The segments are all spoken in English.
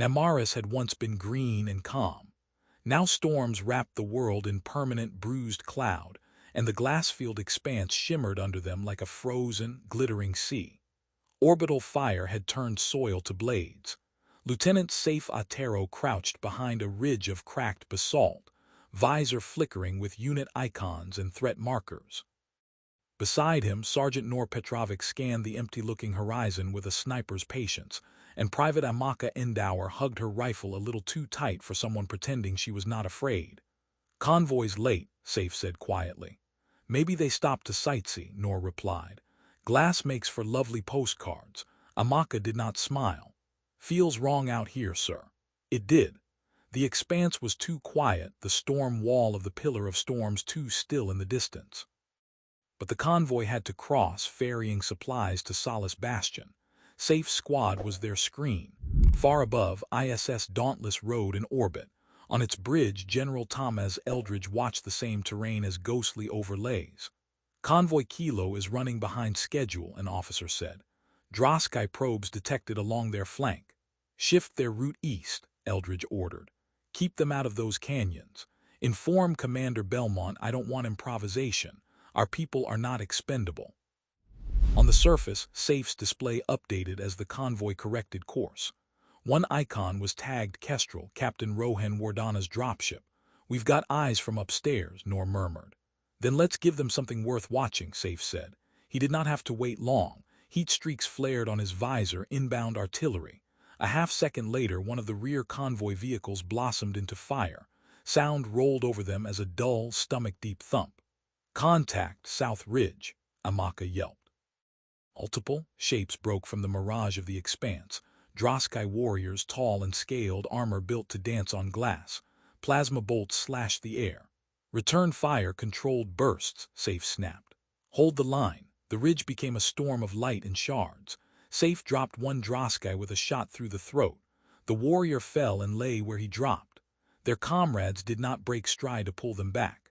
Namaris had once been green and calm. Now storms wrapped the world in permanent bruised cloud, and the glass-field expanse shimmered under them like a frozen, glittering sea. Orbital fire had turned soil to blades. Lieutenant Saif Otero crouched behind a ridge of cracked basalt, visor flickering with unit icons and threat markers. Beside him, Sergeant Nor Petrovic scanned the empty-looking horizon with a sniper's patience, and Private Amaka Endower hugged her rifle a little too tight for someone pretending she was not afraid. "Convoy's late," Saif said quietly. "Maybe they stopped to sightsee," Nor replied. "Glass makes for lovely postcards." Amaka did not smile. "Feels wrong out here, sir." It did. The expanse was too quiet, the storm wall of the Pillar of Storms too still in the distance. But the convoy had to cross, ferrying supplies to Solace Bastion. Saif's squad was their screen. Far above, ISS Dauntless rode in orbit. On its bridge, General Thomas Eldridge watched the same terrain as ghostly overlays. "Convoy Kilo is running behind schedule," an officer said. "Draaskai probes detected along their flank." "Shift their route east," Eldridge ordered. "Keep them out of those canyons. Inform Commander Belmont I don't want improvisation. Our people are not expendable." On the surface, Saif's display updated as the convoy corrected course. One icon was tagged Kestrel, Captain Rohan Wardana's dropship. "We've got eyes from upstairs," Nor murmured. "Then let's give them something worth watching," Saif said. He did not have to wait long. Heat streaks flared on his visor, inbound artillery. A half-second later, one of the rear convoy vehicles blossomed into fire. Sound rolled over them as a dull, stomach-deep thump. "Contact, South Ridge," Amaka yelped. Multiple shapes broke from the mirage of the expanse. Draaskai warriors, tall and scaled, armor built to dance on glass. Plasma bolts slashed the air. "Return fire, controlled bursts," Saif snapped. "Hold the line." The ridge became a storm of light and shards. Saif dropped one Draaskai with a shot through the throat. The warrior fell and lay where he dropped. Their comrades did not break stride to pull them back.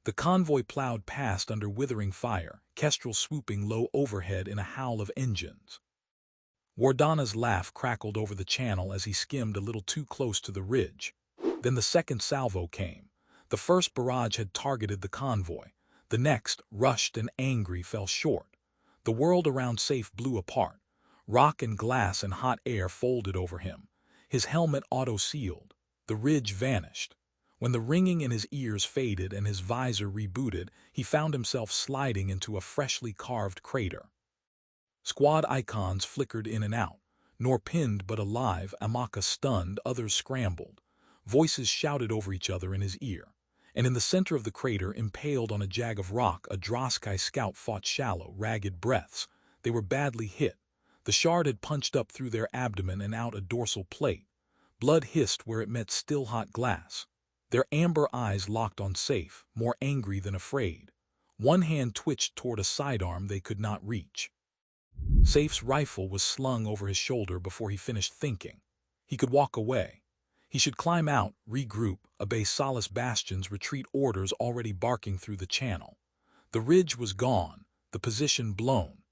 The convoy plowed past under withering fire, Kestrel swooping low overhead in a howl of engines. Wardana's laugh crackled over the channel as he skimmed a little too close to the ridge. Then the second salvo came. The first barrage had targeted the convoy. The next, rushed and angry, fell short. The world around Saif blew apart. Rock and glass and hot air folded over him. His helmet auto-sealed. The ridge vanished. When the ringing in his ears faded and his visor rebooted, he found himself sliding into a freshly carved crater. Squad icons flickered in and out. Nor pinned but alive, Amaka stunned, others scrambled. Voices shouted over each other in his ear. And in the center of the crater, impaled on a jag of rock, a Draaskai scout fought shallow, ragged breaths. They were badly hit. The shard had punched up through their abdomen and out a dorsal plate. Blood hissed where it met still-hot glass. Their amber eyes locked on Saif, more angry than afraid. One hand twitched toward a sidearm they could not reach. Saif's rifle was slung over his shoulder before he finished thinking. He could walk away. He should climb out, regroup, obey Solace Bastion's retreat orders already barking through the channel. The ridge was gone, the position blown.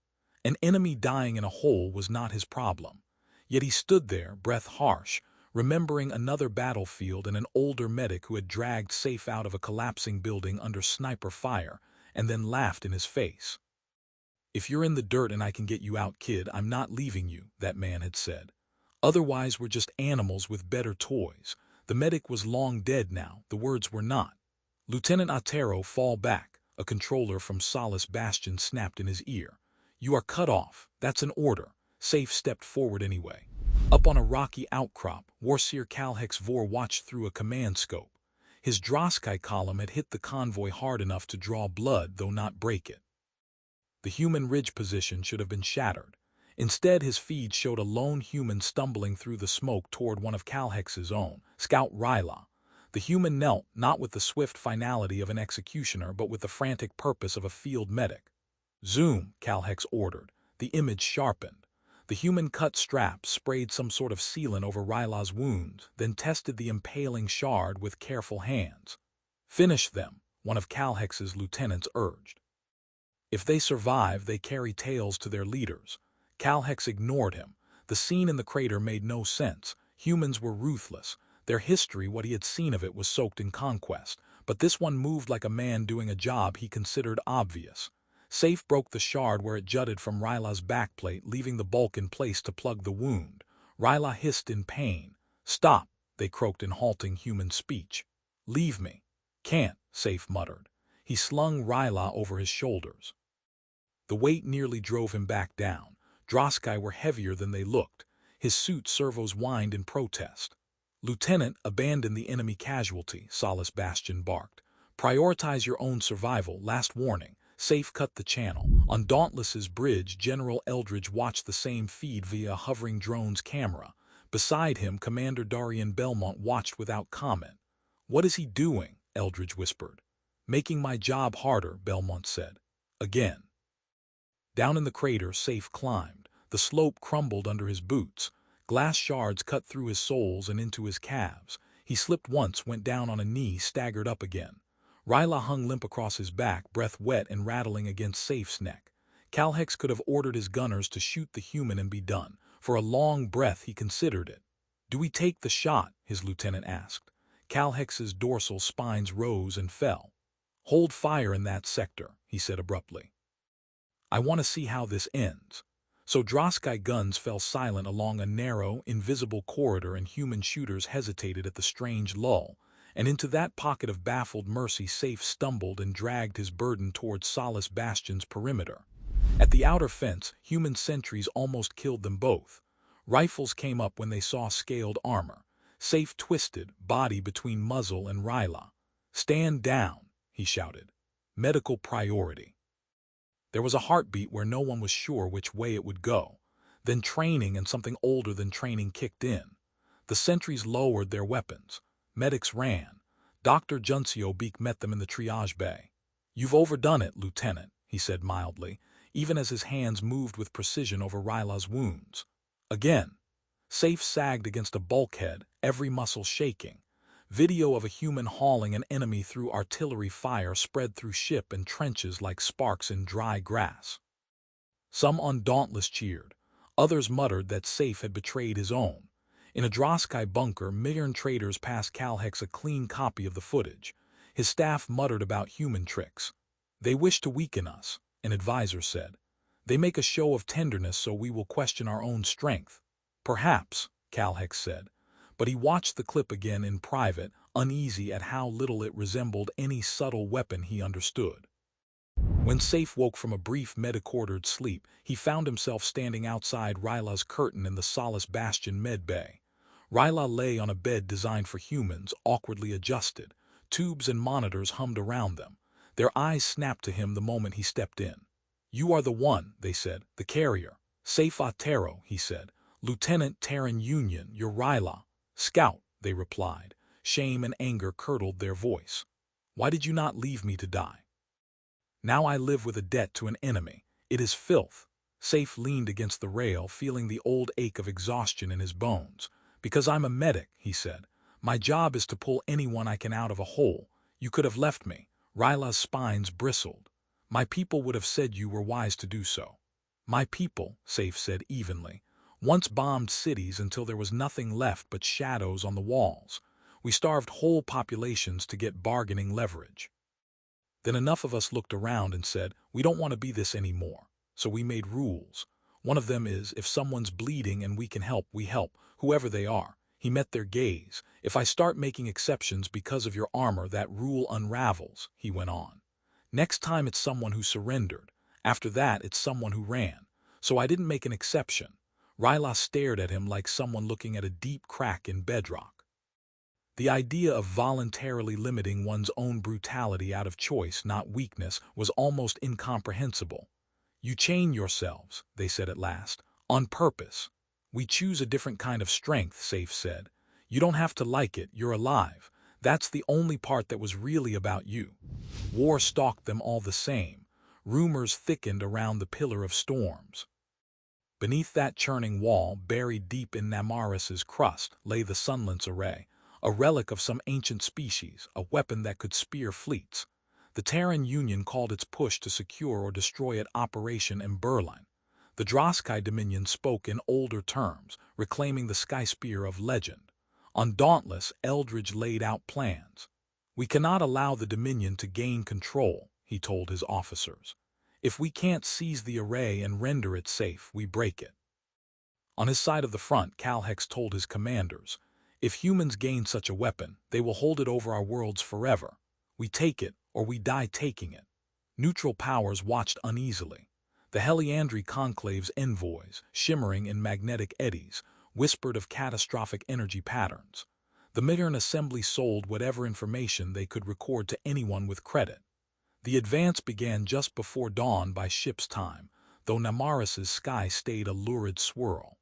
An enemy dying in a hole was not his problem. Yet he stood there, breath harsh, remembering another battlefield and an older medic who had dragged Saif out of a collapsing building under sniper fire and then laughed in his face. "If you're in the dirt and I can get you out, kid, I'm not leaving you," that man had said. "Otherwise we're just animals with better toys." The medic was long dead now, the words were not. "Lieutenant Otero, fall back," a controller from Solace Bastion snapped in his ear. "You are cut off. That's an order." Saif stepped forward anyway. Up on a rocky outcrop, War-Seer Kalhex Vorr watched through a command scope. His Draaskai column had hit the convoy hard enough to draw blood, though not break it. The human ridge position should have been shattered. Instead, his feed showed a lone human stumbling through the smoke toward one of Kalhex's own, Scout Rhylaa. The human knelt, not with the swift finality of an executioner, but with the frantic purpose of a field medic. "Zoom," Kalhex ordered. The image sharpened. The human cut straps, sprayed some sort of sealant over Rhylaa's wounds, then tested the impaling shard with careful hands. "Finish them," one of Kalhex's lieutenants urged. "If they survive, they carry tales to their leaders." Kalhex ignored him. The scene in the crater made no sense. Humans were ruthless. Their history, what he had seen of it, was soaked in conquest, but this one moved like a man doing a job he considered obvious. Saif broke the shard where it jutted from Rhylaa's backplate, leaving the bulk in place to plug the wound. Rhylaa hissed in pain. "Stop," they croaked in halting human speech. "Leave me." "Can't," Saif muttered. He slung Rhylaa over his shoulders. The weight nearly drove him back down. Draaskai were heavier than they looked. His suit servos whined in protest. "Lieutenant, abandon the enemy casualty," Solace Bastion barked. "Prioritize your own survival, last warning." Saif cut the channel. On Dauntless's bridge, General Eldridge watched the same feed via a hovering drone's camera. Beside him, Commander Darian Belmont watched without comment. "What is he doing?" Eldridge whispered. "Making my job harder," Belmont said. "Again." Down in the crater, Saif climbed. The slope crumbled under his boots. Glass shards cut through his soles and into his calves. He slipped once, went down on a knee, staggered up again. Rhylaa hung limp across his back, breath wet and rattling against Saif's neck. Kalhex could have ordered his gunners to shoot the human and be done. For a long breath he considered it. "Do we take the shot?" his lieutenant asked. Kalhex's dorsal spines rose and fell. "Hold fire in that sector," he said abruptly. "I want to see how this ends." So Draaskai guns fell silent along a narrow, invisible corridor, and human shooters hesitated at the strange lull. And into that pocket of baffled mercy Saif stumbled and dragged his burden towards Solace Bastion's perimeter. At the outer fence, human sentries almost killed them both. Rifles came up when they saw scaled armor. Saif twisted, body between muzzle and Rhylaa. "Stand down," he shouted. "Medical priority." There was a heartbeat where no one was sure which way it would go. Then training and something older than training kicked in. The sentries lowered their weapons. Medics ran. Dr. Juncio Beek met them in the triage bay. "You've overdone it, Lieutenant," he said mildly, even as his hands moved with precision over Rylaa's wounds. Again. Saif sagged against a bulkhead, every muscle shaking. Video of a human hauling an enemy through artillery fire spread through ship and trenches like sparks in dry grass. Some on Dauntless cheered. Others muttered that Saif had betrayed his own. In a Draaskai bunker, Mirn traders passed Kalhex a clean copy of the footage. His staff muttered about human tricks. "They wish to weaken us," an advisor said. "They make a show of tenderness so we will question our own strength." "Perhaps," Kalhex said. But he watched the clip again in private, uneasy at how little it resembled any subtle weapon he understood. When Saif woke from a brief medic-ordered sleep, he found himself standing outside Rhylaa's curtain in the Solace Bastion med bay. Rhylaa lay on a bed designed for humans, awkwardly adjusted. Tubes and monitors hummed around them. Their eyes snapped to him the moment he stepped in. "You are the one," they said, "the carrier." "Saif Otero," he said. "Lieutenant Terran Union, you're Rhylaa." "Scout," they replied. Shame and anger curdled their voice. "Why did you not leave me to die?" "Now I live with a debt to an enemy. It is filth." Saif leaned against the rail, feeling the old ache of exhaustion in his bones. "Because I'm a medic," he said. "My job is to pull anyone I can out of a hole. You could have left me." Rhylaa's spines bristled. "My people would have said you were wise to do so." "My people," Saif said evenly, "once bombed cities until there was nothing left but shadows on the walls. We starved whole populations to get bargaining leverage. Then enough of us looked around and said, we don't want to be this anymore. So we made rules. One of them is, if someone's bleeding and we can help, we help, whoever they are." He met their gaze. "If I start making exceptions because of your armor, that rule unravels," he went on. "Next time it's someone who surrendered. After that, it's someone who ran. So I didn't make an exception." Rhylaa stared at him like someone looking at a deep crack in bedrock. The idea of voluntarily limiting one's own brutality out of choice, not weakness, was almost incomprehensible. "You chain yourselves," they said at last, "on purpose." "We choose a different kind of strength," Saif said. "You don't have to like it, you're alive. That's the only part that was really about you." War stalked them all the same. Rumors thickened around the Pillar of Storms. Beneath that churning wall, buried deep in Namaris's crust, lay the Sunlance Array, a relic of some ancient species, a weapon that could spear fleets. The Terran Union called its push to secure or destroy it Operation Emberline. The Draaskai Dominion spoke in older terms, reclaiming the sky spear of legend. On Dauntless, Eldridge laid out plans. "We cannot allow the Dominion to gain control," he told his officers. "If we can't seize the array and render it safe, we break it." On his side of the front, Kalhex told his commanders, "If humans gain such a weapon, they will hold it over our worlds forever. We take it, or we die taking it." Neutral powers watched uneasily. The Heliandri conclave's envoys, shimmering in magnetic eddies, whispered of catastrophic energy patterns. The Midern Assembly sold whatever information they could record to anyone with credit. The advance began just before dawn by ship's time, though Namaris's sky stayed a lurid swirl.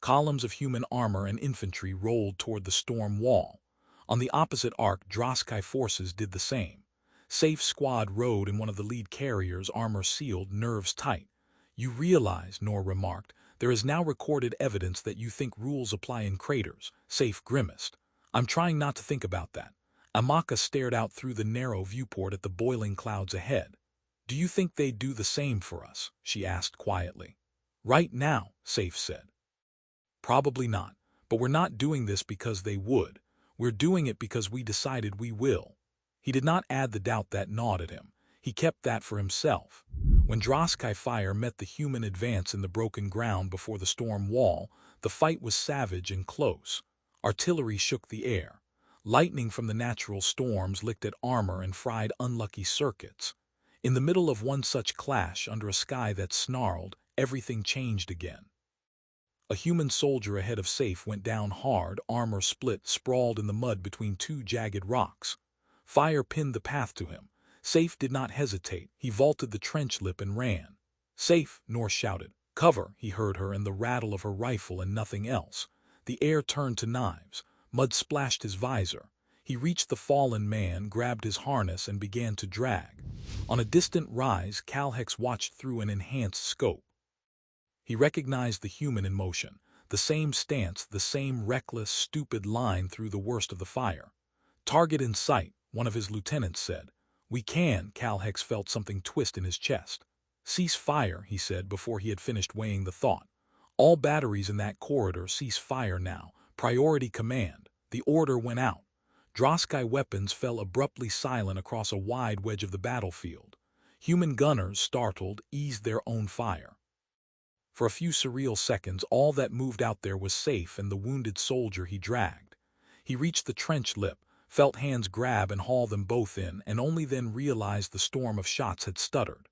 Columns of human armor and infantry rolled toward the storm wall. On the opposite arc, Draaskai forces did the same. Saif's squad rode in one of the lead carriers, armor sealed, nerves tight. "You realize," Nor remarked, "there is now recorded evidence that you think rules apply in craters." Saif grimaced. "I'm trying not to think about that." Amaka stared out through the narrow viewport at the boiling clouds ahead. "Do you think they'd do the same for us?" she asked quietly. "Right now," Saif said. "Probably not, but we're not doing this because they would. We're doing it because we decided we will." He did not add the doubt that gnawed at him. He kept that for himself. When Draaskai fire met the human advance in the broken ground before the storm wall, the fight was savage and close. Artillery shook the air. Lightning from the natural storms licked at armor and fried unlucky circuits. In the middle of one such clash, under a sky that snarled, everything changed again. A human soldier ahead of Saif went down hard, armor split, sprawled in the mud between two jagged rocks. Fire pinned the path to him. Saif did not hesitate. He vaulted the trench lip and ran. "Saif!" Nor shouted. "Cover!" He heard her and the rattle of her rifle and nothing else. The air turned to knives. Mud splashed his visor. He reached the fallen man, grabbed his harness, and began to drag. On a distant rise, Kalhex watched through an enhanced scope. He recognized the human in motion, the same stance, the same reckless, stupid line through the worst of the fire. "Target in sight," one of his lieutenants said. "We can." Kalhex felt something twist in his chest. "Cease fire," he said before he had finished weighing the thought. "All batteries in that corridor, cease fire now. Priority command." The order went out. Draaskai weapons fell abruptly silent across a wide wedge of the battlefield. Human gunners, startled, eased their own fire. For a few surreal seconds, all that moved out there was Saif and the wounded soldier he dragged. He reached the trench lip, felt hands grab and haul them both in, and only then realized the storm of shots had stuttered.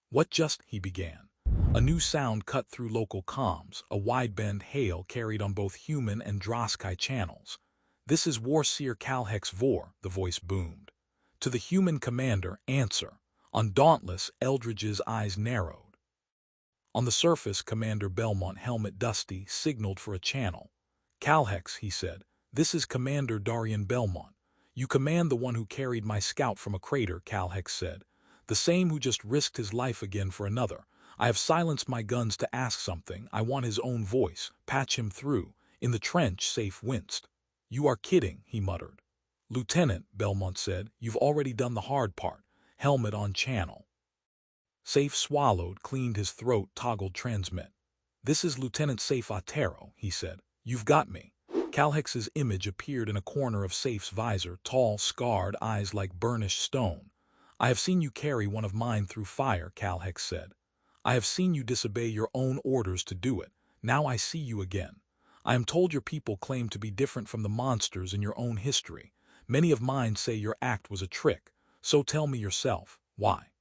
"What just?" he began. A new sound cut through local comms, a wideband hail carried on both human and Draaskai channels. "This is War-Seer Kalhex Vorr," the voice boomed. To the human commander, answer. On Dauntless, Eldridge's eyes narrowed. On the surface, Commander Belmont, helmet dusty, signaled for a channel. "Kalhex," he said, "this is Commander Darian Belmont. You command the one who carried my scout from a crater," Kalhex said. "The same who just risked his life again for another. I have silenced my guns to ask something. I want his own voice. Patch him through." In the trench, Saif winced. "You are kidding," he muttered. "Lieutenant," Belmont said, "you've already done the hard part. Helmet on channel." Saif swallowed, cleaned his throat, toggled transmit. "This is Lieutenant Saif Otero," he said. "You've got me." Kalhex's image appeared in a corner of Saif's visor, tall, scarred, eyes like burnished stone. "I have seen you carry one of mine through fire," Kalhex said. "I have seen you disobey your own orders to do it. Now I see you again. I am told your people claim to be different from the monsters in your own history. Many of mine say your act was a trick. So tell me yourself, why?"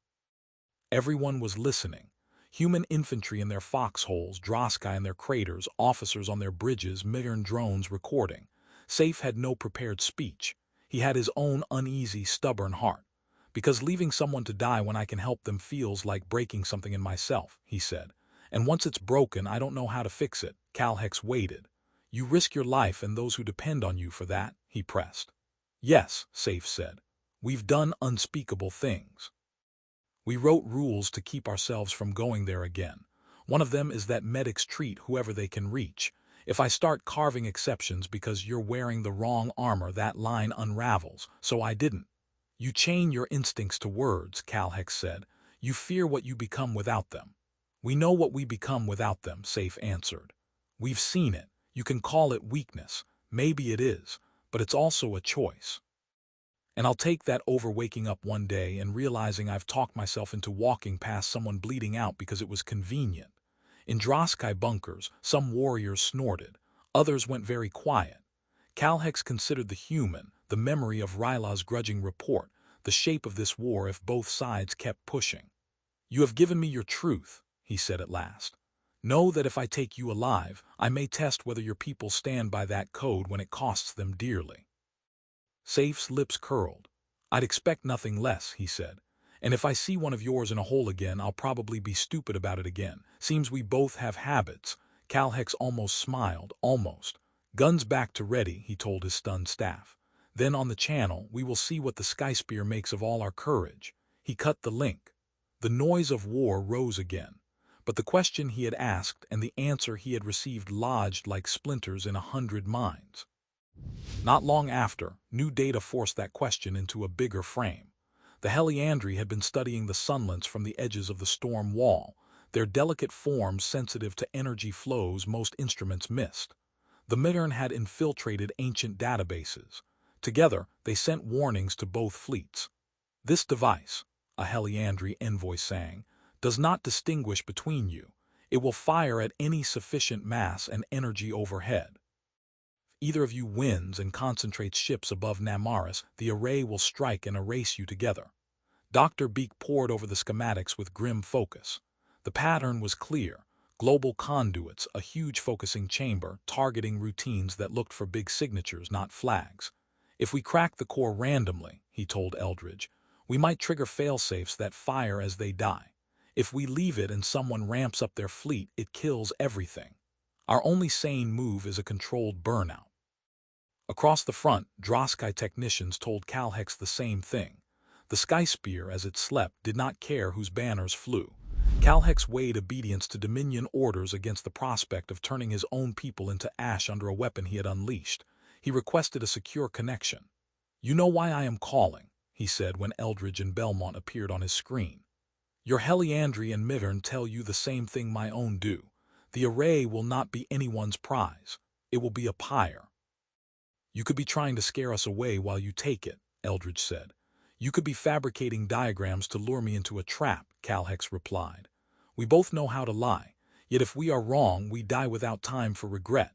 Everyone was listening. Human infantry in their foxholes, Draaskai in their craters, officers on their bridges, Midern drones recording. Saif had no prepared speech. He had his own uneasy, stubborn heart. "Because leaving someone to die when I can help them feels like breaking something in myself," he said. "And once it's broken, I don't know how to fix it." Kalhex waited. "You risk your life and those who depend on you for that," he pressed. "Yes," Saif said. "We've done unspeakable things. We wrote rules to keep ourselves from going there again. One of them is that medics treat whoever they can reach. If I start carving exceptions because you're wearing the wrong armor, that line unravels, so I didn't." "You chain your instincts to words," Kalhex said. "You fear what you become without them." We know what we become without them, Saif answered. We've seen it. You can call it weakness. Maybe it is, but it's also a choice. And I'll take that over waking up one day and realizing I've talked myself into walking past someone bleeding out because it was convenient. In Draaskai bunkers, some warriors snorted. Others went very quiet. Kalhex considered the human, the memory of Rhylaa's grudging report, the shape of this war if both sides kept pushing. You have given me your truth, he said at last. Know that if I take you alive, I may test whether your people stand by that code when it costs them dearly. Saif's lips curled. I'd expect nothing less, he said. And if I see one of yours in a hole again, I'll probably be stupid about it again. Seems we both have habits. Kalhex almost smiled, almost. Guns back to ready, he told his stunned staff. Then on the channel, we will see what the Skyspear makes of all our courage. He cut the link. The noise of war rose again. But the question he had asked and the answer he had received lodged like splinters in 100 minds. Not long after, new data forced that question into a bigger frame. The Heliandri had been studying the Sunlance from the edges of the storm wall, their delicate forms sensitive to energy flows most instruments missed. The Midern had infiltrated ancient databases. Together, they sent warnings to both fleets. This device, a Heliandri envoy sang, does not distinguish between you. It will fire at any sufficient mass and energy overhead. If either of you wins and concentrates ships above Namaris, the array will strike and erase you together. Dr. Beek pored over the schematics with grim focus. The pattern was clear. Global conduits, a huge focusing chamber, targeting routines that looked for big signatures, not flags. If we crack the core randomly, he told Eldridge, we might trigger failsafes that fire as they die. If we leave it and someone ramps up their fleet, it kills everything. Our only sane move is a controlled burnout. Across the front, Draaskai technicians told Kalhex the same thing. The Skyspear, as it slept, did not care whose banners flew. Kalhex weighed obedience to Dominion orders against the prospect of turning his own people into ash under a weapon he had unleashed. He requested a secure connection. You know why I am calling, he said when Eldridge and Belmont appeared on his screen. Your Heliandri and Midern tell you the same thing my own do. The array will not be anyone's prize. It will be a pyre. You could be trying to scare us away while you take it, Eldridge said. You could be fabricating diagrams to lure me into a trap, Kalhex replied. We both know how to lie, yet if we are wrong, we die without time for regret.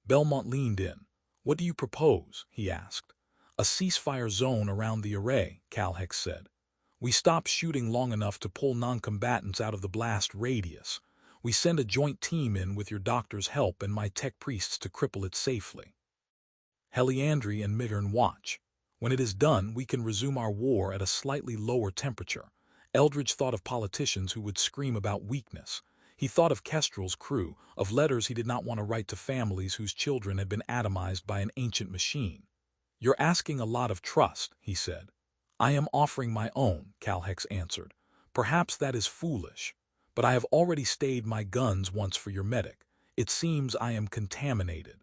Belmont leaned in. What do you propose? He asked. A ceasefire zone around the array, Kalhex said. We stop shooting long enough to pull non-combatants out of the blast radius. We send a joint team in with your doctor's help and my tech priests to cripple it safely. Heliandri and Midern watch. When it is done, we can resume our war at a slightly lower temperature. Eldridge thought of politicians who would scream about weakness. He thought of Kestrel's crew, of letters he did not want to write to families whose children had been atomized by an ancient machine. You're asking a lot of trust, he said. I am offering my own, Kalhex answered. Perhaps that is foolish, but I have already stayed my guns once for your medic. It seems I am contaminated.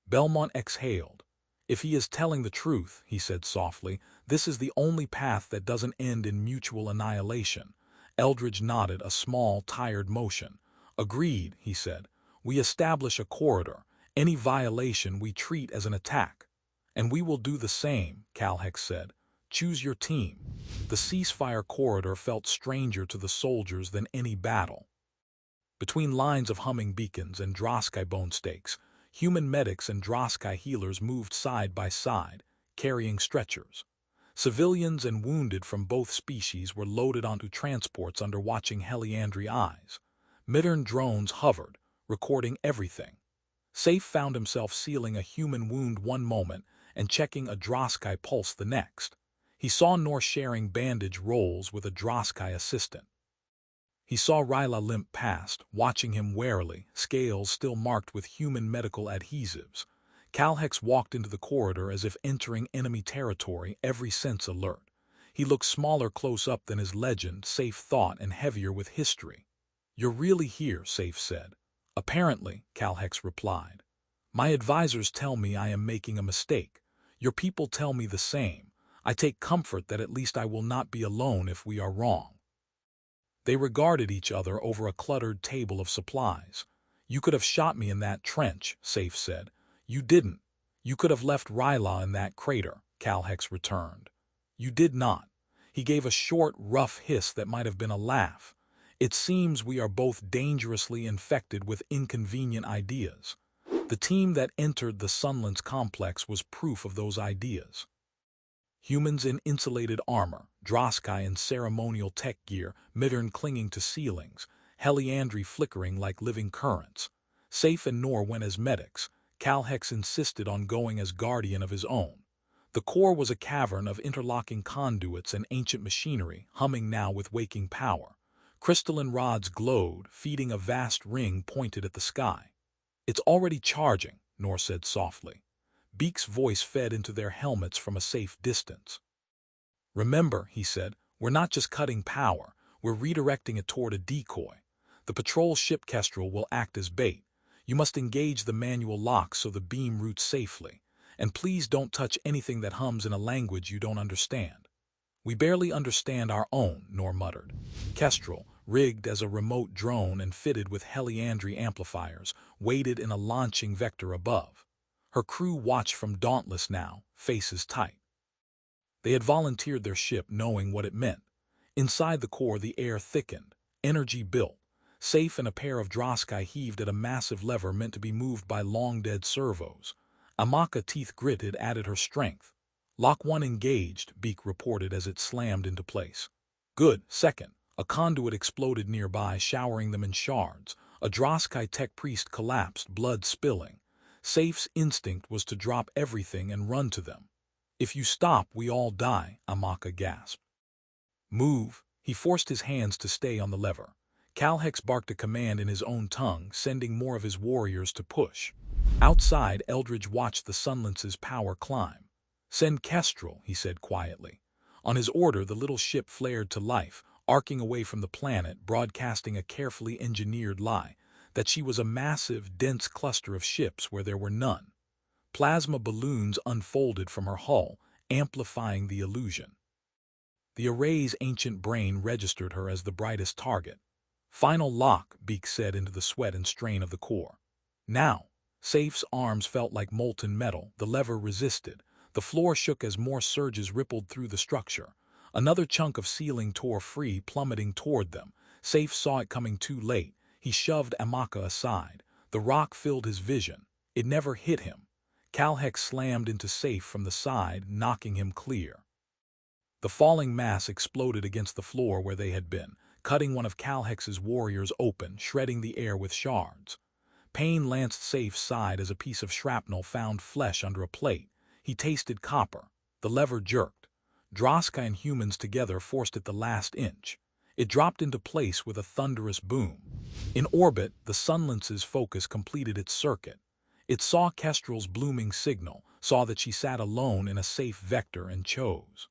Belmont exhaled. If he is telling the truth, he said softly, this is the only path that doesn't end in mutual annihilation. Eldridge nodded a small, tired motion. Agreed, he said. We establish a corridor. Any violation we treat as an attack. And we will do the same, Kalhex said. Choose your team. The ceasefire corridor felt stranger to the soldiers than any battle. Between lines of humming beacons and Draaskai bone stakes, human medics and Draaskai healers moved side by side, carrying stretchers. Civilians and wounded from both species were loaded onto transports under watching Heliandri eyes. Midern drones hovered, recording everything. Saif found himself sealing a human wound one moment and checking a Draaskai pulse the next. He saw Nor sharing bandage rolls with a Draaskai assistant. He saw Rhylaa limp past, watching him warily, scales still marked with human medical adhesives. Kalhex walked into the corridor as if entering enemy territory, every sense alert. He looked smaller close up than his legend, Saif thought, and heavier with history. You're really here, Saif said. Apparently, Kalhex replied. My advisors tell me I am making a mistake. Your people tell me the same. I take comfort that at least I will not be alone if we are wrong. They regarded each other over a cluttered table of supplies. "You could have shot me in that trench," Saif said. "You didn't. You could have left Rhylaa in that crater," Kalhex returned. "You did not." He gave a short, rough hiss that might have been a laugh. "It seems we are both dangerously infected with inconvenient ideas." The team that entered the Sunlance complex was proof of those ideas. Humans in insulated armor, Draaskai in ceremonial tech gear, Mittern clinging to ceilings, Heliandri flickering like living currents. Saif and Noor went as medics. Kalhex insisted on going as guardian of his own. The core was a cavern of interlocking conduits and ancient machinery, humming now with waking power. Crystalline rods glowed, feeding a vast ring pointed at the sky. "It's already charging," Noor said softly. Beak's voice fed into their helmets from a safe distance. "Remember," he said, "we're not just cutting power, we're redirecting it toward a decoy. The patrol ship Kestrel will act as bait. You must engage the manual lock so the beam routes safely. And please don't touch anything that hums in a language you don't understand." "We barely understand our own," Noor muttered. Kestrel, rigged as a remote drone and fitted with Heliandri amplifiers, waited in a launching vector above. Her crew watched from Dauntless now, faces tight. They had volunteered their ship knowing what it meant. Inside the core the air thickened, energy built. Saif and a pair of Draaskai heaved at a massive lever meant to be moved by long-dead servos. Amaka, teeth gritted, added her strength. "Lock 1 engaged," Beak reported as it slammed into place. "Good, second." A conduit exploded nearby, showering them in shards. A Draaskai tech priest collapsed, blood spilling. Saif's instinct was to drop everything and run to them. "If you stop, we all die," Amaka gasped. "Move." He forced his hands to stay on the lever. Kalhex barked a command in his own tongue, sending more of his warriors to push. Outside, Eldridge watched the Sunlance's power climb. "Send Kestrel," he said quietly. On his order, the little ship flared to life, arcing away from the planet, broadcasting a carefully engineered lie, that she was a massive, dense cluster of ships where there were none. Plasma balloons unfolded from her hull, amplifying the illusion. The array's ancient brain registered her as the brightest target. "Final lock," Beak said into the sweat and strain of the core. "Now." Saif's arms felt like molten metal, the lever resisted. The floor shook as more surges rippled through the structure. Another chunk of ceiling tore free, plummeting toward them. Saif saw it coming too late. He shoved Amaka aside. The rock filled his vision. It never hit him. Kalhex slammed into Saif from the side, knocking him clear. The falling mass exploded against the floor where they had been, cutting one of Kalhex's warriors open, shredding the air with shards. Pain lanced Saif's side as a piece of shrapnel found flesh under a plate. He tasted copper. The lever jerked. Draaskai and humans together forced it the last inch. It dropped into place with a thunderous boom. In orbit, the Sunlance's focus completed its circuit. It saw Kestrel's blooming signal, saw that she sat alone in a safe vector and chose.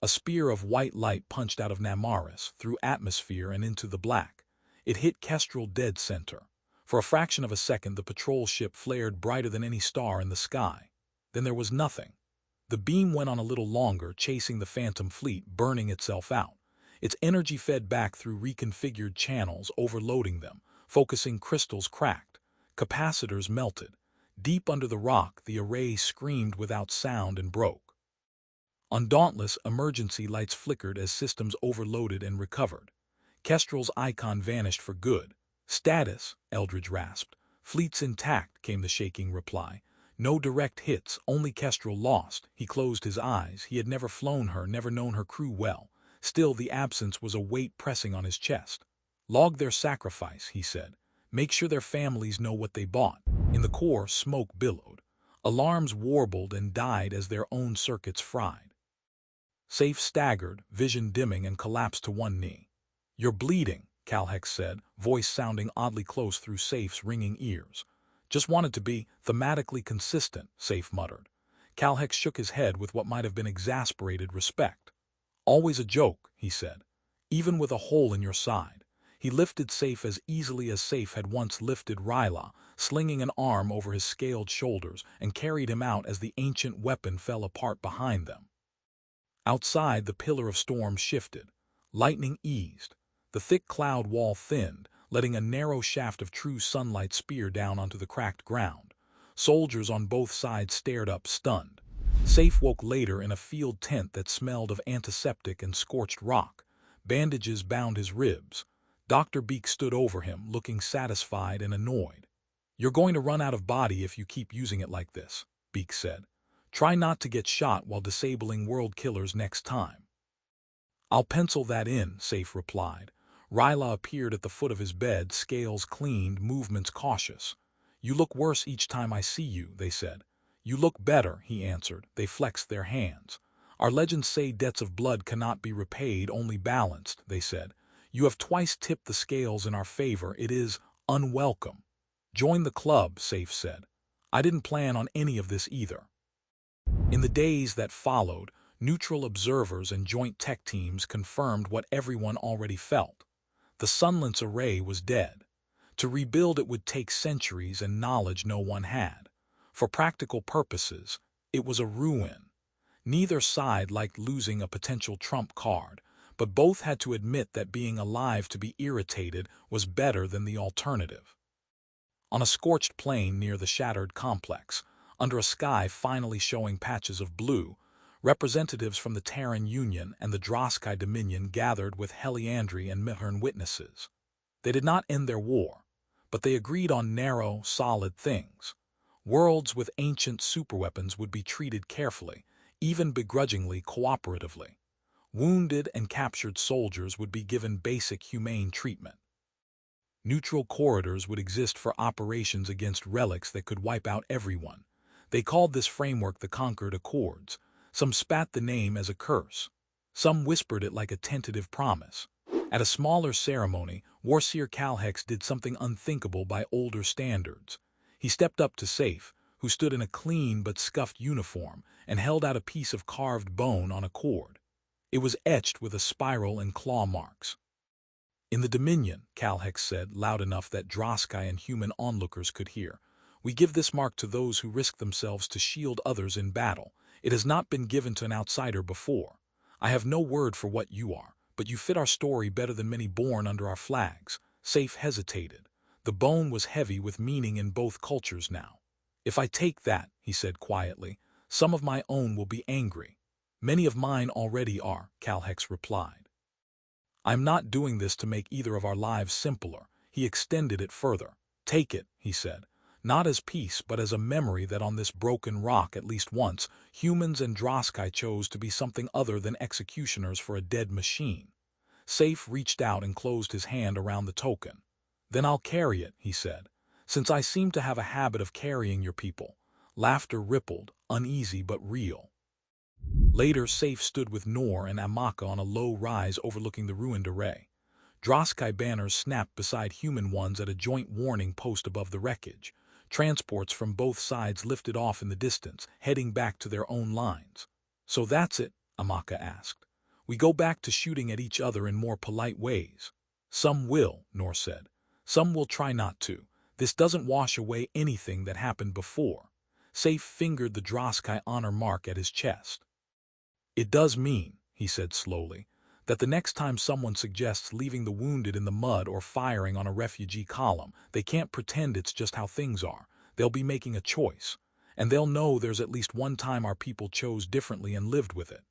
A spear of white light punched out of Namaris, through atmosphere and into the black. It hit Kestrel dead center. For a fraction of a second, the patrol ship flared brighter than any star in the sky. Then there was nothing. The beam went on a little longer, chasing the phantom fleet, burning itself out. Its energy fed back through reconfigured channels, overloading them. Focusing crystals cracked. Capacitors melted. Deep under the rock, the array screamed without sound and broke. On Dauntless, emergency lights flickered as systems overloaded and recovered. Kestrel's icon vanished for good. "Status," Eldridge rasped. "Fleet's intact," came the shaking reply. "No direct hits, only Kestrel lost." He closed his eyes. He had never flown her, never known her crew well. Still, the absence was a weight pressing on his chest. "Log their sacrifice," he said. "Make sure their families know what they bought." In the core, smoke billowed. Alarms warbled and died as their own circuits fried. Saif staggered, vision dimming, and collapsed to one knee. "You're bleeding," Kalhex said, voice sounding oddly close through Saif's ringing ears. "Just wanted to be thematically consistent," Saif muttered. Kalhex shook his head with what might have been exasperated respect. "Always a joke," he said. "Even with a hole in your side." He lifted Saif as easily as Saif had once lifted Rhylaa, slinging an arm over his scaled shoulders, and carried him out as the ancient weapon fell apart behind them. Outside, the pillar of storm shifted. Lightning eased. The thick cloud wall thinned, letting a narrow shaft of true sunlight spear down onto the cracked ground. Soldiers on both sides stared up, stunned. Saif woke later in a field tent that smelled of antiseptic and scorched rock. Bandages bound his ribs. Dr. Beek stood over him, looking satisfied and annoyed. "You're going to run out of body if you keep using it like this," Beek said. "Try not to get shot while disabling world killers next time." "I'll pencil that in," Saif replied. Rhylaa appeared at the foot of his bed, scales cleaned, movements cautious. "You look worse each time I see you," they said. "You look better," he answered. They flexed their hands. "Our legends say debts of blood cannot be repaid, only balanced," they said. "You have twice tipped the scales in our favor. It is unwelcome." "Join the club," Saif said. "I didn't plan on any of this either." In the days that followed, neutral observers and joint tech teams confirmed what everyone already felt. The Sunlance Array was dead. To rebuild it would take centuries and knowledge no one had. For practical purposes, it was a ruin. Neither side liked losing a potential trump card, but both had to admit that being alive to be irritated was better than the alternative. On a scorched plain near the shattered complex, under a sky finally showing patches of blue, representatives from the Terran Union and the Draaskai Dominion gathered with Heliandri and Mihern witnesses. They did not end their war, but they agreed on narrow, solid things. Worlds with ancient superweapons would be treated carefully, even begrudgingly, cooperatively. Wounded and captured soldiers would be given basic humane treatment. Neutral corridors would exist for operations against relics that could wipe out everyone. They called this framework the Concord Accords. Some spat the name as a curse. Some whispered it like a tentative promise. At a smaller ceremony, War-Seer Kalhex did something unthinkable by older standards. He stepped up to Saif, who stood in a clean but scuffed uniform, and held out a piece of carved bone on a cord. It was etched with a spiral and claw marks. "In the Dominion," Kalhex said, loud enough that Draaskai and human onlookers could hear, "we give this mark to those who risk themselves to shield others in battle. It has not been given to an outsider before. I have no word for what you are, but you fit our story better than many born under our flags." Saif hesitated. The bone was heavy with meaning in both cultures now. "If I take that," he said quietly, "some of my own will be angry." "Many of mine already are," Kalhex replied. "I'm not doing this to make either of our lives simpler." He extended it further. "Take it," he said, "not as peace but as a memory that on this broken rock at least once, humans and Draaskai chose to be something other than executioners for a dead machine." Saif reached out and closed his hand around the token. "Then I'll carry it," he said, "since I seem to have a habit of carrying your people." Laughter rippled, uneasy but real. Later, Saif stood with Noor and Amaka on a low rise overlooking the ruined array. Draaskai banners snapped beside human ones at a joint warning post above the wreckage. Transports from both sides lifted off in the distance, heading back to their own lines. "So that's it?" Amaka asked. "We go back to shooting at each other in more polite ways." "Some will," Noor said. "Some will try not to. This doesn't wash away anything that happened before." Saif fingered the Draaskai honor mark at his chest. "It does mean," he said slowly, "that the next time someone suggests leaving the wounded in the mud or firing on a refugee column, they can't pretend it's just how things are. They'll be making a choice. And they'll know there's at least one time our people chose differently and lived with it."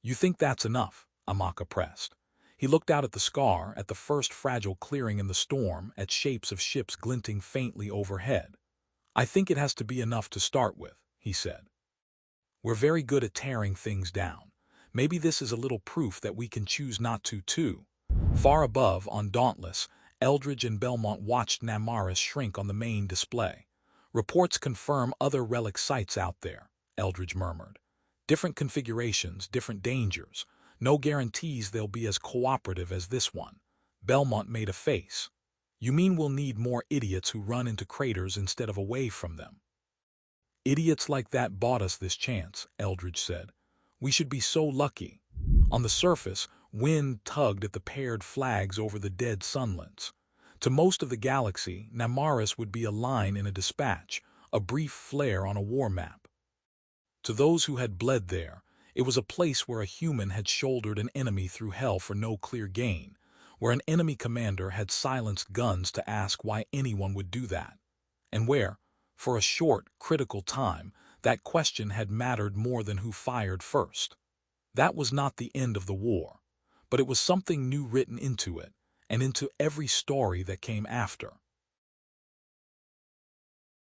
"You think that's enough?" Amaka pressed. He looked out at the scar, at the first fragile clearing in the storm, at shapes of ships glinting faintly overhead. "I think it has to be enough to start with," he said. "We're very good at tearing things down. Maybe this is a little proof that we can choose not to, too." Far above, on Dauntless, Eldridge and Belmont watched Namaris shrink on the main display. "Reports confirm other relic sites out there," Eldridge murmured. "Different configurations, different dangers. No guarantees they'll be as cooperative as this one." Belmont made a face. "You mean we'll need more idiots who run into craters instead of away from them?" "Idiots like that bought us this chance," Eldridge said. "We should be so lucky." On the surface, wind tugged at the paired flags over the dead Sunlance. To most of the galaxy, Namaris would be a line in a dispatch, a brief flare on a war map. To those who had bled there, it was a place where a human had shouldered an enemy through hell for no clear gain, where an enemy commander had silenced guns to ask why anyone would do that, and where, for a short, critical time, that question had mattered more than who fired first. That was not the end of the war, but it was something new written into it, and into every story that came after.